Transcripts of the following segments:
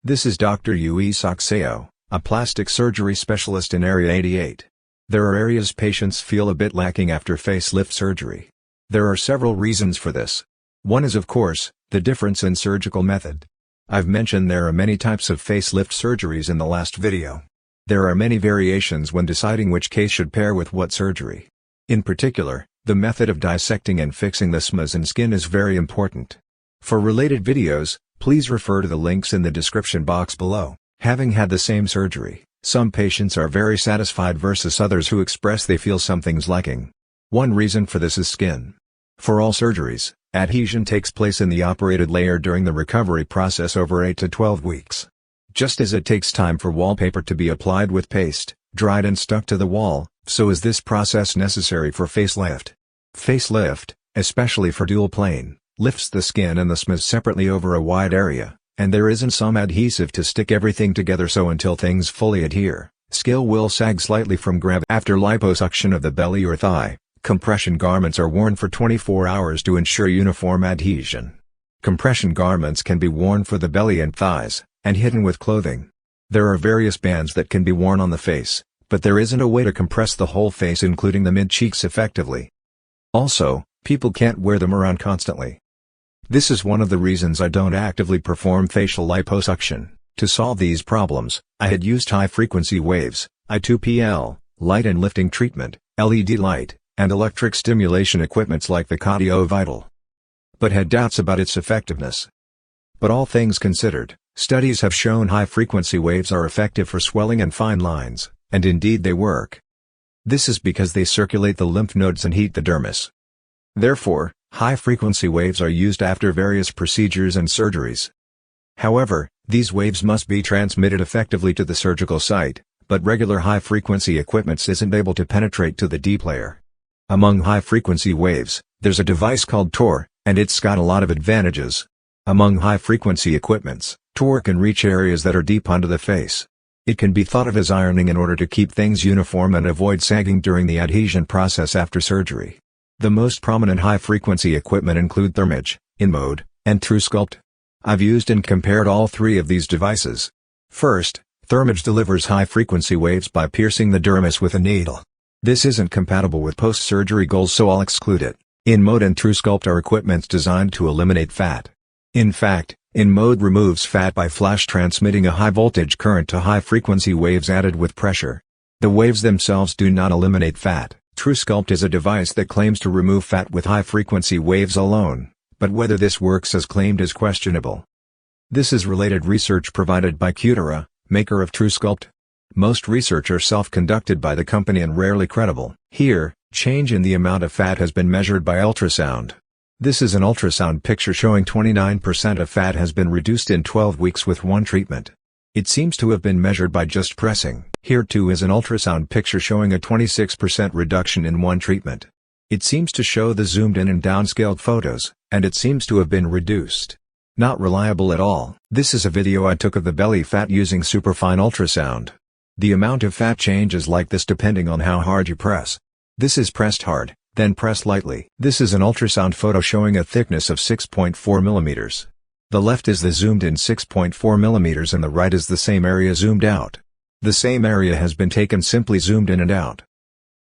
This is Dr. Y.S.Seo, a plastic surgery specialist in Area 88. There are areas patients feel a bit lacking after facelift surgery. There are several reasons for this. One is of course, the difference in surgical method. I've mentioned there are many types of facelift surgeries in the last video. There are many variations when deciding which case should pair with what surgery. In particular, the method of dissecting and fixing the SMAs and skin is very important. For related videos, please refer to the links in the description box below. Having had the same surgery, some patients are very satisfied versus others who express they feel something's lacking. One reason for this is skin. For all surgeries, adhesion takes place in the operated layer during the recovery process over 8 to 12 weeks. Just as it takes time for wallpaper to be applied with paste, dried and stuck to the wall, so is this process necessary for facelift. Facelift, especially for dual plane, lifts the skin and the SMAs separately over a wide area, and there isn't some adhesive to stick everything together, so until things fully adhere, skin will sag slightly from gravity. After liposuction of the belly or thigh, compression garments are worn for 24 hours to ensure uniform adhesion. Compression garments can be worn for the belly and thighs, and hidden with clothing. There are various bands that can be worn on the face, but there isn't a way to compress the whole face including the mid-cheeks effectively. Also, people can't wear them around constantly. This is one of the reasons I don't actively perform facial liposuction. To solve these problems, I had used high-frequency waves, I2PL, light and lifting treatment, LED light, and electric stimulation equipments like the Cardio Vital, but had doubts about its effectiveness. But all things considered, studies have shown high-frequency waves are effective for swelling and fine lines, and indeed they work. This is because they circulate the lymph nodes and heat the dermis. Therefore, high-frequency waves are used after various procedures and surgeries. However, these waves must be transmitted effectively to the surgical site, but regular high-frequency equipment isn't able to penetrate to the deep layer. Among high-frequency waves, there's a device called TOR, and it's got a lot of advantages. Among high-frequency equipments, TOR can reach areas that are deep under the face. It can be thought of as ironing in order to keep things uniform and avoid sagging during the adhesion process after surgery. The most prominent high-frequency equipment include Thermage, InMode, and TrueSculpt. I've used and compared all three of these devices. First, Thermage delivers high-frequency waves by piercing the dermis with a needle. This isn't compatible with post-surgery goals, so I'll exclude it. InMode and TrueSculpt are equipments designed to eliminate fat. In fact, InMode removes fat by flash transmitting a high-voltage current to high-frequency waves added with pressure. The waves themselves do not eliminate fat. TrueSculpt is a device that claims to remove fat with high-frequency waves alone, but whether this works as claimed is questionable. This is related research provided by Eonju-ro, maker of TrueSculpt. Most research are self-conducted by the company and rarely credible. Here, change in the amount of fat has been measured by ultrasound. This is an ultrasound picture showing 29% of fat has been reduced in 12 weeks with one treatment. It seems to have been measured by just pressing. Here too is an ultrasound picture showing a 26% reduction in one treatment. It seems to show the zoomed in and downscaled photos, and it seems to have been reduced. Not reliable at all. This is a video I took of the belly fat using superfine ultrasound. The amount of fat changes like this depending on how hard you press. This is pressed hard, then press lightly. This is an ultrasound photo showing a thickness of 6.4 mm. The left is the zoomed in 6.4 mm and the right is the same area zoomed out. The same area has been taken simply zoomed in and out.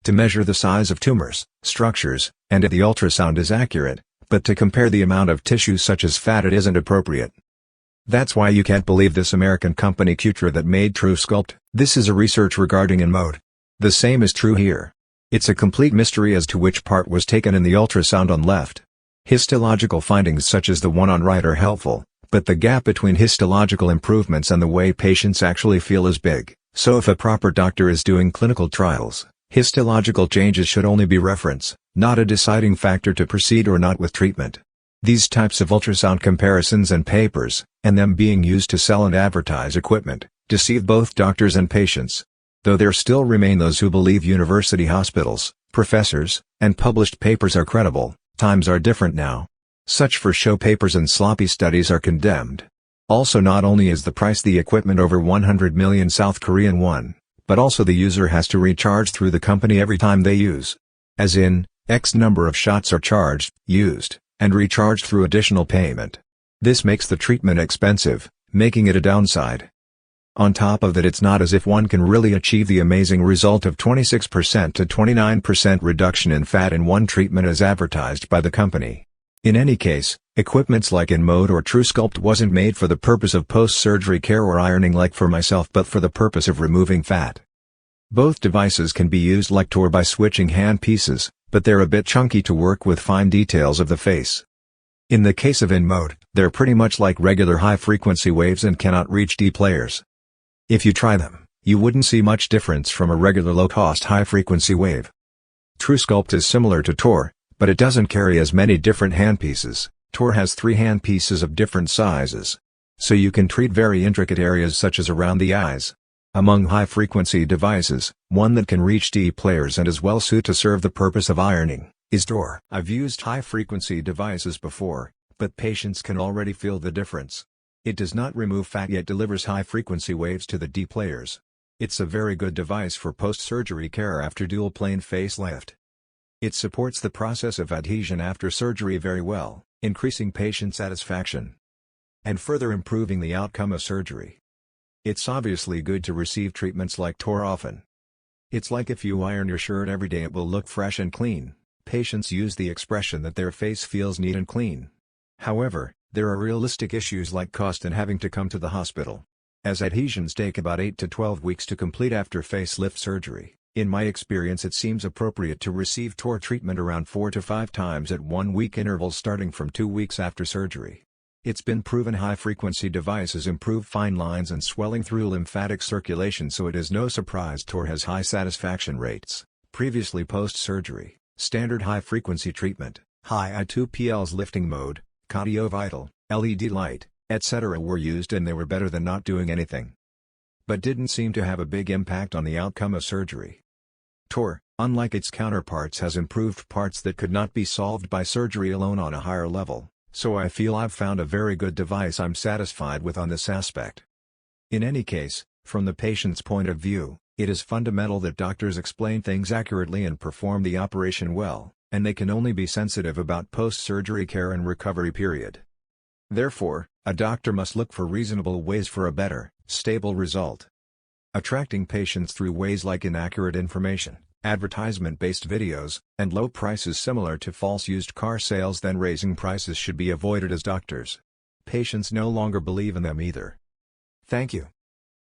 To measure the size of tumors, structures, and if the ultrasound is accurate, but to compare the amount of tissue such as fat it isn't appropriate. That's why you can't believe this American company Eonju-ro that made TrueSculpt. This is a research regarding InMode. The same is true here. It's a complete mystery as to which part was taken in the ultrasound on left. Histological findings such as the one on right are helpful, but the gap between histological improvements and the way patients actually feel is big, so if a proper doctor is doing clinical trials, histological changes should only be reference, not a deciding factor to proceed or not with treatment. These types of ultrasound comparisons and papers, and them being used to sell and advertise equipment, deceive both doctors and patients. Though there still remain those who believe university hospitals, professors, and published papers are credible, times are different now. Such for show papers and sloppy studies are condemned. Also, not only is the price the equipment over 100 million South Korean won, but also the user has to recharge through the company every time they use. As in, X number of shots are charged, used, and recharged through additional payment. This makes the treatment expensive, making it a downside. On top of that, it's not as if one can really achieve the amazing result of 26% to 29% reduction in fat in one treatment as advertised by the company. In any case, equipments like InMode or TrueSculpt wasn't made for the purpose of post-surgery care or ironing like for myself, but for the purpose of removing fat. Both devices can be used like TOR by switching hand pieces, but they're a bit chunky to work with fine details of the face. In the case of InMode, they're pretty much like regular high-frequency waves and cannot reach deep layers. If you try them, you wouldn't see much difference from a regular low-cost high-frequency wave. TrueSculpt is similar to TOR, but it doesn't carry as many different handpieces. TOR has 3 handpieces of different sizes. So you can treat very intricate areas such as around the eyes. Among high-frequency devices, one that can reach deep layers and is well suited to serve the purpose of ironing is TOR. I've used high-frequency devices before, but patients can already feel the difference. It does not remove fat yet delivers high-frequency waves to the deep layers. It's a very good device for post-surgery care after dual-plane facelift. It supports the process of adhesion after surgery very well, increasing patient satisfaction and further improving the outcome of surgery. It's obviously good to receive treatments like TOR often. It's like if you iron your shirt every day, it will look fresh and clean. Patients use the expression that their face feels neat and clean. However, there are realistic issues like cost and having to come to the hospital. As adhesions take about 8 to 12 weeks to complete after facelift surgery, in my experience it seems appropriate to receive TOR treatment around 4 to 5 times at 1-week intervals starting from 2 weeks after surgery. It's been proven high-frequency devices improve fine lines and swelling through lymphatic circulation, so it is no surprise TOR has high satisfaction rates. Previously post-surgery, standard high-frequency treatment, high I2PL's lifting mode, cardio vital, LED light, etc. were used and they were better than not doing anything. But didn't seem to have a big impact on the outcome of surgery. TOR, unlike its counterparts, has improved parts that could not be solved by surgery alone on a higher level. So I feel I've found a very good device I'm satisfied with on this aspect. In any case, from the patient's point of view, it is fundamental that doctors explain things accurately and perform the operation well, and they can only be sensitive about post-surgery care and recovery period. Therefore, a doctor must look for reasonable ways for a better, stable result. Attracting patients through ways like inaccurate information, advertisement-based videos, and low prices similar to false used car sales, then raising prices, should be avoided as doctors. Patients no longer believe in them either. Thank you.